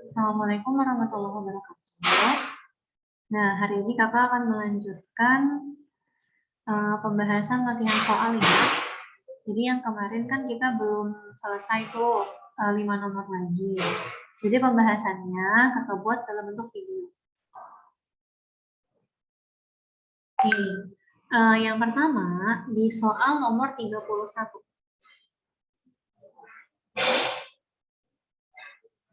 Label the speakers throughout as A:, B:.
A: Assalamualaikum warahmatullahi wabarakatuh. Nah, hari ini kakak akan melanjutkan pembahasan latihan soal ya. Jadi yang kemarin kan kita belum selesai tuh 5 nomor lagi. Jadi pembahasannya kakak buat dalam bentuk video. Oke, yang pertama di soal nomor 31.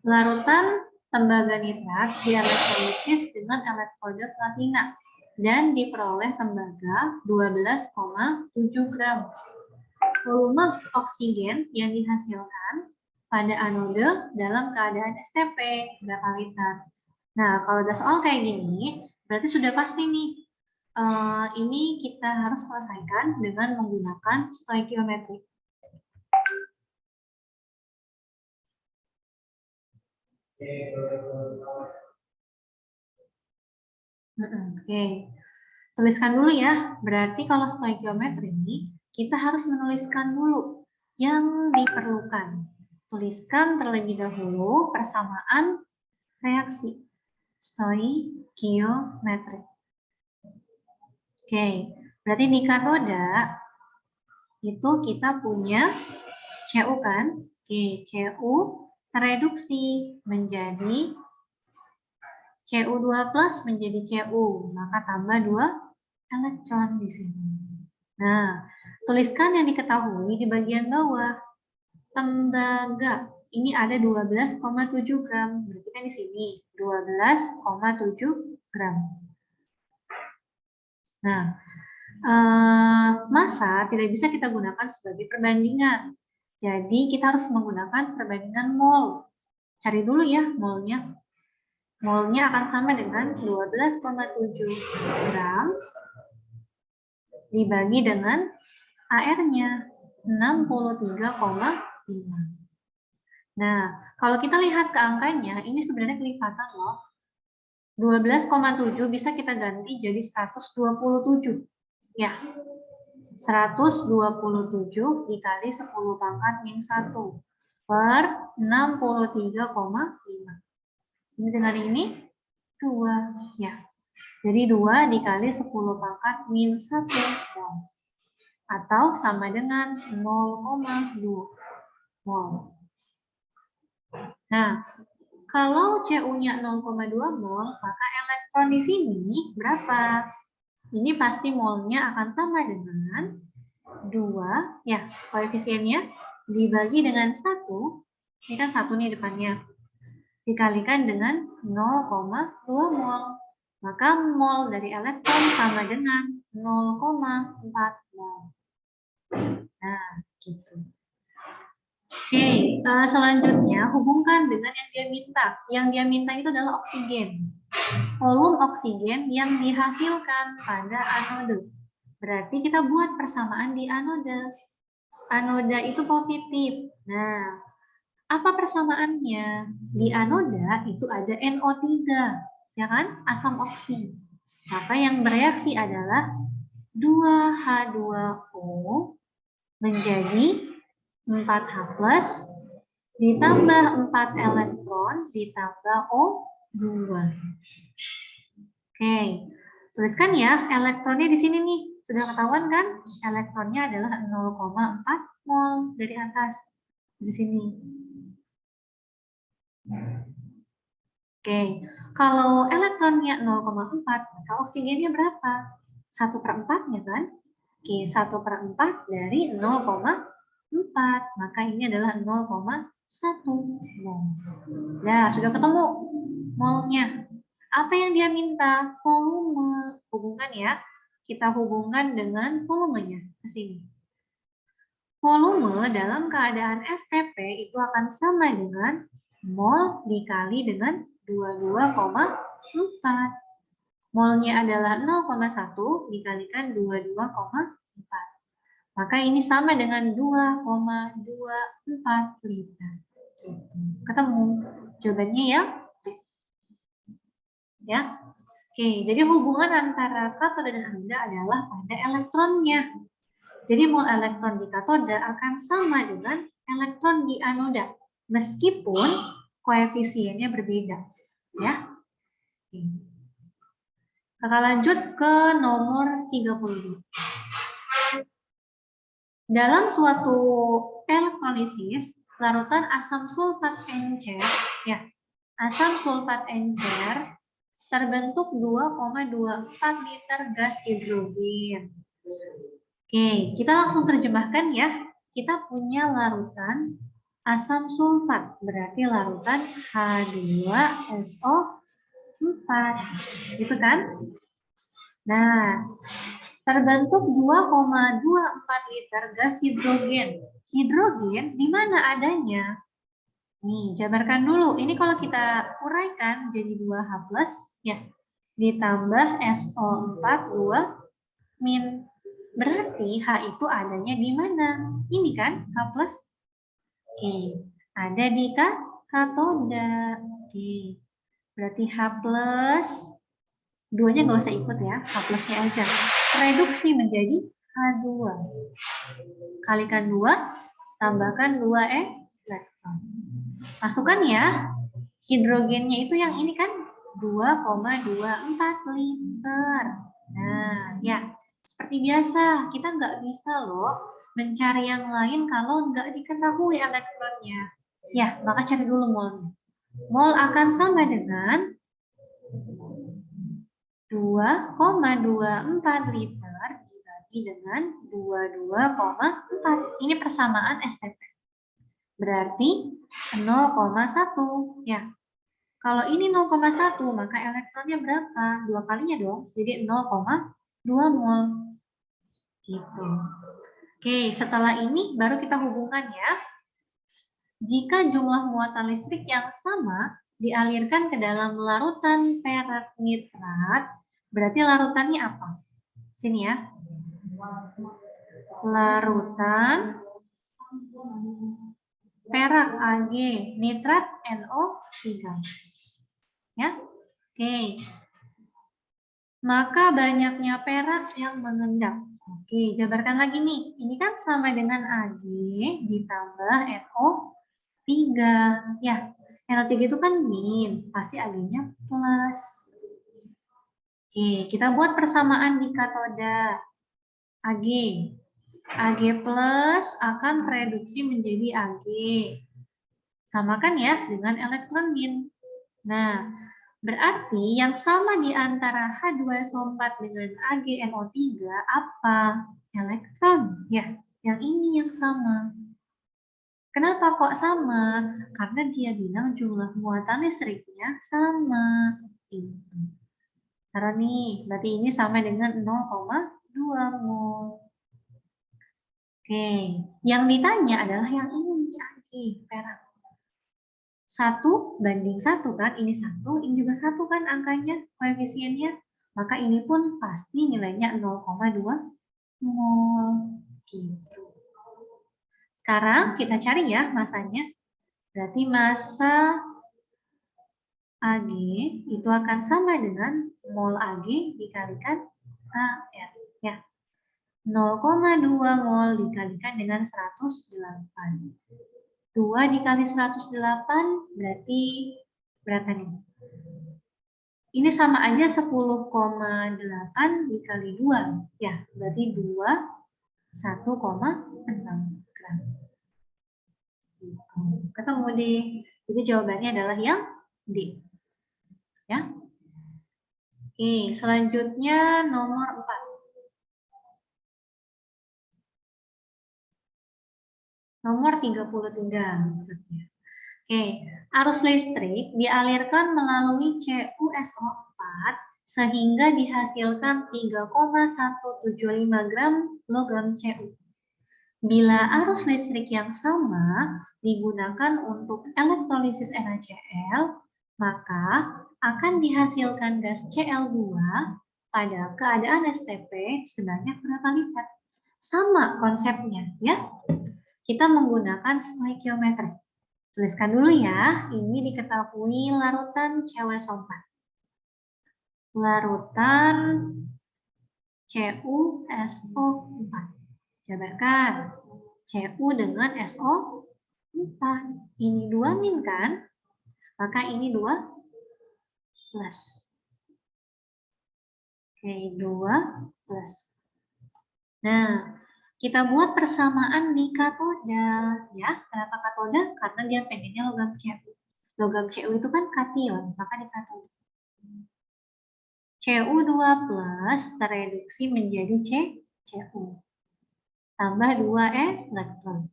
A: Larutan tembaga nitrat dielektrolisis dengan elektroda platina dan diperoleh tembaga 12,7 gram. Volume oksigen yang dihasilkan pada anode dalam keadaan STP berapa liter. Nah, kalau ada soal kayak gini, berarti sudah pasti nih. Ini kita harus selesaikan dengan menggunakan stoikiometri. Oke, tuliskan dulu ya. Berarti kalau stoikiometri ini kita harus menuliskan dulu yang diperlukan. Tuliskan terlebih dahulu persamaan reaksi stoikiometri. Oke, berarti di katoda itu kita punya Cu kan? Oke, Cu tereduksi menjadi Cu2 plus menjadi Cu, maka tambah 2 elektron di sini. Nah, tuliskan yang diketahui di bagian bawah. Tembaga ini ada 12,7 gram, berarti kan di sini 12,7 gram. Nah, massa tidak bisa kita gunakan sebagai perbandingan. Jadi kita harus menggunakan perbandingan mol. Cari dulu ya molnya. Molnya akan sama dengan 12,7 gram dibagi dengan AR-nya 63,5. Nah, kalau kita lihat ke angkanya, ini sebenarnya kelipatan loh. 12,7 bisa kita ganti jadi 127. Ya, 127 dikali 10 pangkat min 1 per 63,5. Ini dengan ini 2 ya. Jadi 2 dikali 10 pangkat min 1 mol. Atau sama dengan 0,2 mol. Nah, kalau Cu-nya 0,2 mol, maka elektron di sini berapa? Ini pasti molnya akan sama dengan 2, ya, koefisiennya dibagi dengan 1, ini kan 1 nih depannya, dikalikan dengan 0,2 mol. Maka mol dari elektron sama dengan 0,4 mol. Nah, gitu. Oke, selanjutnya hubungkan dengan yang dia minta. Yang dia minta itu adalah oksigen. Volume oksigen yang dihasilkan pada anode. Berarti kita buat persamaan di anode. Anoda itu positif. Nah, apa persamaannya? Di anoda itu ada NO3, ya kan? Asam oksi. Maka yang bereaksi adalah 2H2O menjadi 4H+, ditambah 4 elektron, ditambah O2. Oke, tuliskan ya, elektronnya di sini nih. Sudah ketahuan kan? Elektronnya adalah 0,4 mol dari atas. Di sini. Oke, kalau elektronnya 0,4, maka oksigennya berapa? 1/4-nya kan? Oke, 1/4 dari 0,4, maka ini adalah 0,1 mol. Nah, sudah ketemu molnya. Apa yang dia minta? Volume. Hubungkan ya. Kita hubungkan dengan volumenya ke sini. Volume dalam keadaan STP itu akan sama dengan mol dikali dengan 22,4. Molnya adalah 0,1 dikalikan 22,4. Maka ini sama dengan 2,24 liter. Ketemu jawabannya ya? Ya. Oke, jadi hubungan antara katoda dan anoda adalah pada elektronnya. Jadi mol elektron di katoda akan sama dengan elektron di anoda. Meskipun koefisiennya berbeda. Ya. Kita lanjut ke nomor 32. Dalam suatu elektrolisis, larutan asam sulfat encer, ya, asam sulfat encer terbentuk 2,24 liter gas hidrogen. Oke, kita langsung terjemahkan ya. Kita punya larutan asam sulfat, berarti larutan H2SO4, gitu kan? Nah, terbentuk 2,24 liter gas hidrogen. Hidrogen di mana adanya? Nih, jabarkan dulu. Ini kalau kita uraikan jadi 2H+, ya. Ditambah SO4 2-. Berarti H itu adanya di mana? Ini kan H+. Oke, ada di katoda. Oke. Berarti H+, duanya nggak usah ikut ya, H+-nya aja. Reduksi menjadi H2. Kalikan 2, tambahkan 2 elektron. Masukkan ya, hidrogennya itu yang ini kan 2,24 liter. Nah, ya, seperti biasa, kita nggak bisa loh mencari yang lain kalau nggak diketahui elektronnya. Ya, maka cari dulu mol. Mol akan sama dengan 2,24 liter dibagi dengan 22,4. Ini persamaan STP. Berarti 0,1. Ya. Kalau ini 0,1, maka elektronnya berapa? 2 kalinya dong. Jadi 0,2 mol. Gitu. Oke, setelah ini baru kita hubungkan ya. Jika jumlah muatan listrik yang sama dialirkan ke dalam larutan perak nitrat, berarti larutannya apa? Sini ya. Larutan perak Ag, nitrat NO3. Ya. Oke. Maka banyaknya perak yang mengendap. Oke, jabarkan lagi nih. Ini kan sama dengan Ag ditambah NO3. Ya, NO3 itu kan min, pasti Ag-nya plus. Oke, kita buat persamaan di katoda. Ag. Ag plus akan reduksi menjadi Ag. Samakan ya dengan elektron min. Nah, berarti yang sama di antara H2SO4 dengan AgNO3 apa? Elektron. Ya, yang ini yang sama. Kenapa kok sama? Karena dia bilang jumlah muatan listriknya sama. Karena nih, berarti ini sama dengan 0,2 mol. Oke, yang ditanya adalah yang ini, Ag, perak. 1:1 kan, ini 1, ini juga 1 kan angkanya, koefisiennya. Maka ini pun pasti nilainya 0,2 mol. Gitu. Sekarang kita cari ya masanya. Berarti massa Ag itu akan sama dengan mol Ag dikalikan AR. Ya. 0,2 mol dikalikan dengan 108. 2 dikali 108 berarti berapa nih? Ini sama aja 10,8 dikali 2. Ya, berarti 1,6 gram. Ketemu deh. Jadi jawabannya adalah yang D. Ya. Oke, selanjutnya nomor 4. Nomor 33 maksudnya. Oke, arus listrik dialirkan melalui CuSO4 sehingga dihasilkan 3,175 gram logam Cu. Bila arus listrik yang sama digunakan untuk elektrolisis NaCl, maka akan dihasilkan gas Cl2 pada keadaan STP sebanyak berapa liter? Sama konsepnya, ya. Kita menggunakan stoikiometri. Tuliskan dulu ya, ini diketahui larutan CuSO4. Larutan CuSO4. Jabarkan. Cu dengan SO4. Ini 2 min kan? Maka ini 2 plus. Oke, 2 plus. Nah, kita buat persamaan di katoda. Ya, kenapa katoda? Karena dia pengennya logam Cu. Logam Cu itu kan kation, maka di katoda. Cu2 plus tereduksi menjadi Cu. Tambah 2 elektron.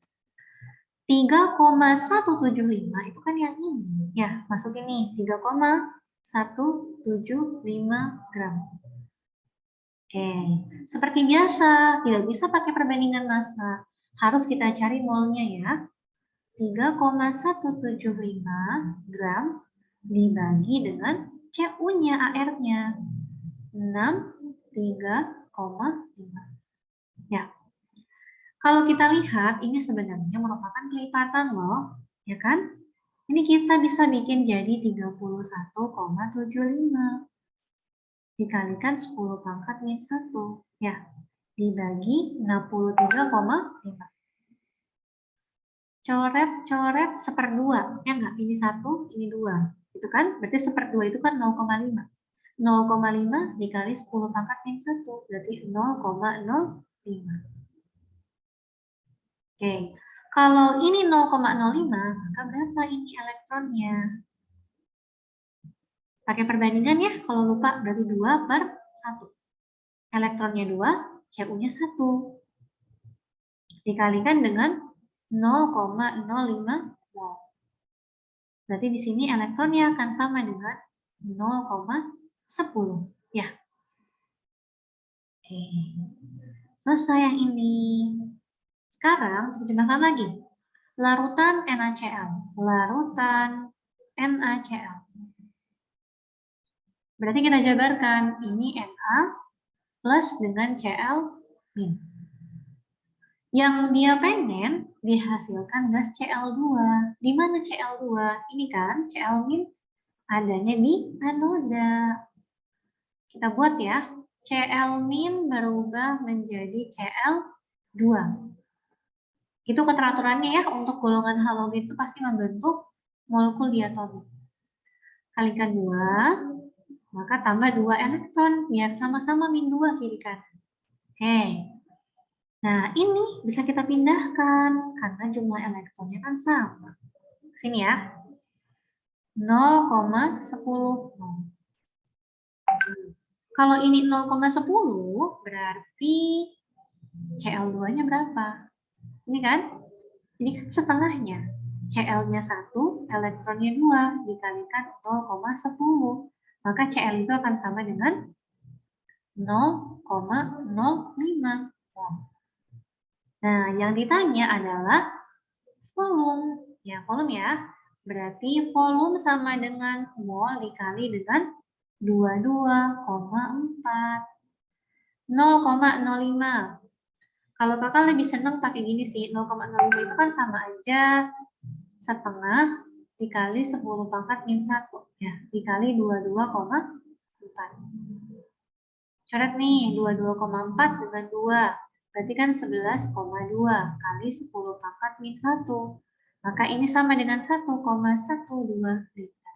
A: 3,175 itu kan yang ini. Ya, masuk ini. 3,175 gram. Oke, seperti biasa, tidak bisa pakai perbandingan massa. Harus kita cari molnya ya. 3,175 gram dibagi dengan Cu-nya, AR-nya. 63,5. Ya. Kalau kita lihat, ini sebenarnya merupakan kelipatan loh, ya kan? Ini kita bisa bikin jadi 31,75. Dikalikan 10 pangkat min 1. Ya, dibagi 63,5. Coret-coret 1/2. Ya enggak? Ini 1, ini 2. Itu kan? Berarti 1/2 itu kan 0,5. 0,5 dikali 10 pangkat min 1. Berarti 0,05. Oke, kalau ini 0,05, maka berapa ini elektronnya? Pakai perbandingan ya, kalau lupa berarti 2/1. Elektronnya 2, Cu-nya 1. Dikalikan dengan 0,05 mol. Berarti di sini elektronnya akan sama dengan 0,10. Ya. Oke. Selesai yang ini. Sekarang terjemahkan lagi. Larutan NaCl. Larutan NaCl. Berarti kita jabarkan. Ini Na plus dengan Cl min. Yang dia pengen dihasilkan gas Cl2. Di mana Cl2? Ini kan Cl min adanya di anoda. Kita buat ya. Cl min berubah menjadi Cl2. Itu keteraturannya ya, untuk golongan halogen itu pasti membentuk molekul diatomi. Kalikan 2, maka tambah 2 elektron, biar sama-sama min 2 kiri kanan. Oke. Nah, ini bisa kita pindahkan, karena jumlah elektronnya kan sama. Sini ya. 0,10. Kalau ini 0,10, berarti Cl2-nya berapa? Ini kan? Ini kan setengahnya. Cl-nya 1, elektronnya 2, dikalikan 0,10. Maka Cl itu akan sama dengan 0,05. Nah, yang ditanya adalah volume. Ya, volume ya. Berarti volume sama dengan mol dikali dengan 22,4. 0,05. Kalau kakak lebih senang pakai gini sih, 0,05 itu kan sama aja setengah dikali 10 pangkat min 1. Ya, dikali 22,4. Coret nih, 22,4 dengan 2. Berarti kan 11,2 kali 10 pangkat min 1. Maka ini sama dengan 1,12 liter.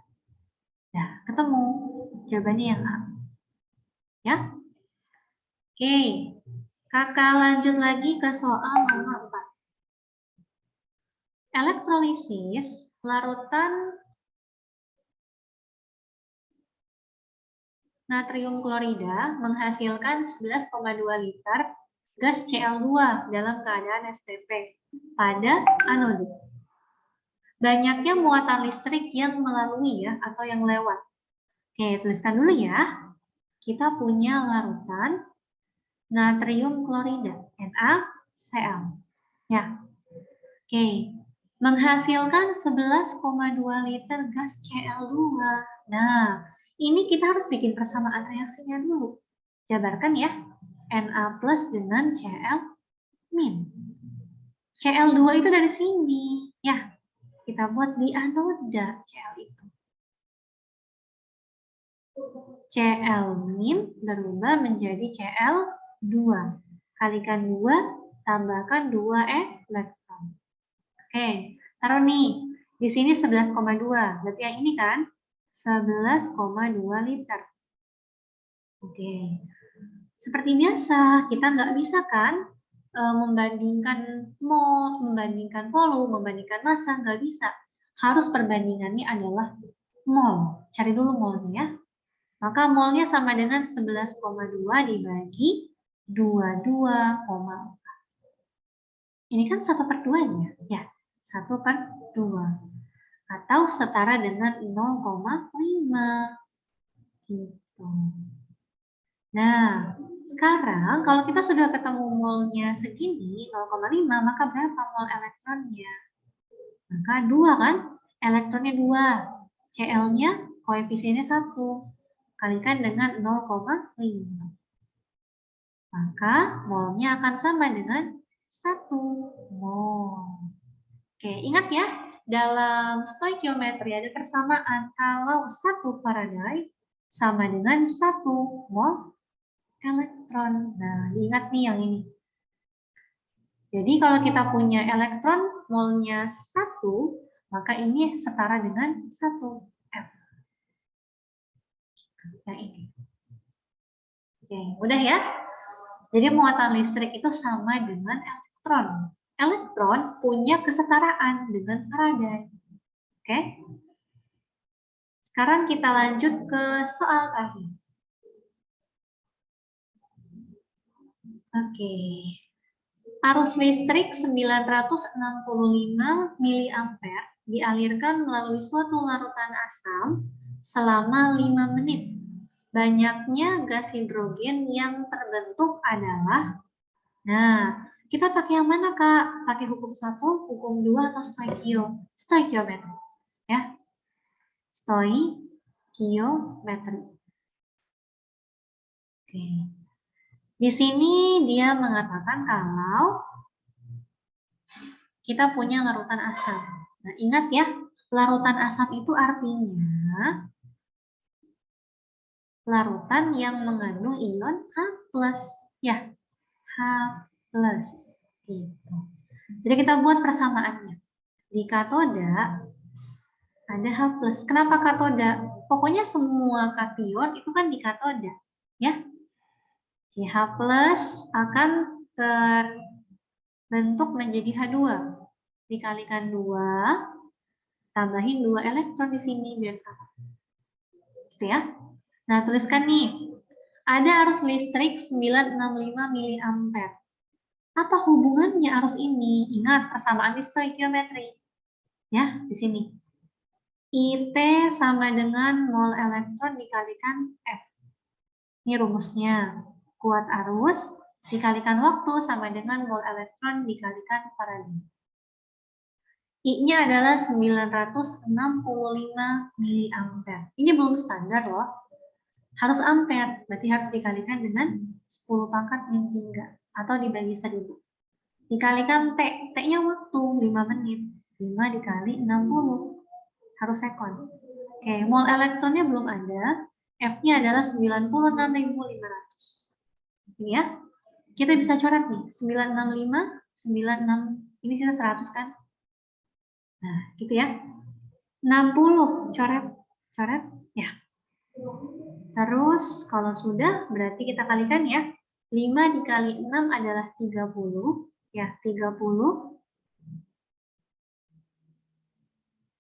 A: Nah, ketemu jawabannya yang A. Ya. Oke. Kakak lanjut lagi ke soal nomor 4. Elektrolisis larutan natrium klorida menghasilkan 11,2 liter gas Cl2 dalam keadaan STP pada anoda. Banyaknya muatan listrik yang melalui ya atau yang lewat. Oke, tuliskan dulu ya. Kita punya larutan natrium klorida, NaCl. Ya. Oke. Menghasilkan 11,2 liter gas Cl2. Nah, ini kita harus bikin persamaan reaksinya dulu. Jabarkan ya. Na plus dengan Cl min. Cl2 itu dari sini. Ya, kita buat di anoda Cl itu. Cl min berubah menjadi Cl2. Kalikan 2, tambahkan 2 elektron. Oke, taruh nih. Di sini 11,2. Berarti yang ini kan 11,2 liter. Oke. Seperti biasa, kita nggak bisa kan membandingkan mol, membandingkan volume, membandingkan massa, nggak bisa. Harus perbandingannya adalah mol. Cari dulu molnya ya. Maka molnya sama dengan 11,2 dibagi 22,4. Ini kan 1/2-nya. Ya, 1/2. Atau setara dengan 0,5. Gitu. Nah, sekarang kalau kita sudah ketemu molnya segini, 0,5, maka berapa mol elektronnya? Maka 2 kan? Elektronnya 2. Cl-nya koefisiennya 1. Kalikan dengan 0,5. Maka molnya akan sama dengan 1 mol. Oke, ingat ya, dalam stoikiometri ada persamaan kalau 1 Faraday sama dengan 1 mol elektron. Nah, diingat nih yang ini. Jadi kalau kita punya elektron molnya 1, maka ini setara dengan 1 F. Yang ini. Oke, mudah ya? Jadi muatan listrik itu sama dengan elektron. Elektron punya kesetaraan dengan Faraday. Oke? Sekarang kita lanjut ke soal terakhir. Oke. Arus listrik 965 mA dialirkan melalui suatu larutan asam selama 5 menit. Banyaknya gas hidrogen yang terbentuk adalah, nah, kita pakai yang mana, Kak? Pakai hukum 1, hukum 2, atau stoikiometri? Ya. Stoikiometri. Oke. Di sini dia mengatakan kalau kita punya larutan asam. Nah, ingat ya, larutan asam itu artinya larutan yang mengandung ion H+. Ya, H+. Gitu. Jadi kita buat persamaannya. Di katoda ada H+. Kenapa katoda? Pokoknya semua kation itu kan di katoda. Ya. Di H+ akan terbentuk menjadi H2. Dikalikan 2, tambahin 2 elektron di sini biar sama. Gitu ya. Nah, tuliskan nih. Ada arus listrik 965 mA. Apa hubungannya arus ini? Ingat persamaan di stoikiometri. Ya, di sini. IT sama dengan mol elektron dikalikan F. Ini rumusnya. Kuat arus dikalikan waktu sama dengan mol elektron dikalikan Faraday. I-nya adalah 965 mA. Ini belum standar loh. Harus ampere, berarti harus dikalikan dengan 10 pangkat min 3 atau dibagi 1000. Dikalikan T, T-nya waktu 5 menit. 5 dikali 60, harus sekon. Oke, mol elektronnya belum ada, F-nya adalah 96.500. Ini ya, kita bisa coret nih, 965, 96, ini sisa 100 kan? Nah, gitu ya. 60, coret, ya. Terus kalau sudah berarti kita kalikan ya. 5 dikali 6 adalah 30. Ya, 30.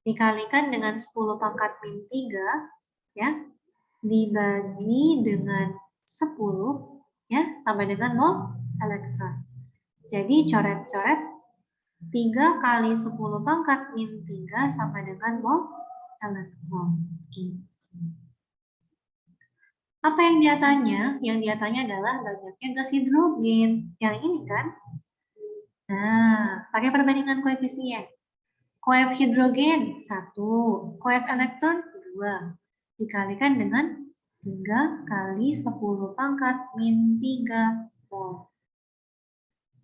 A: Dikalikan dengan 10 pangkat min 3. Ya. Dibagi dengan 10. Ya, sama dengan mol elektron. Jadi coret-coret 3 kali 10 pangkat min 3 sama dengan mol elektron. Gitu. Apa yang dia tanya? Yang dia tanya adalah banyaknya gas hidrogen. Yang ini kan? Nah, pakai perbandingan koefisien. Koef hidrogen 1, koef elektron 2. Dikalikan dengan 3 kali 10 pangkat min 3 mol.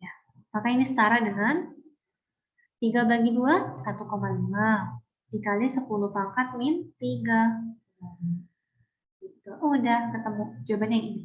A: Ya, maka ini setara dengan 3 bagi 2, 1,5. Dikali 10 pangkat min 3. Gitu. Oh, udah ketemu jawabannya ini.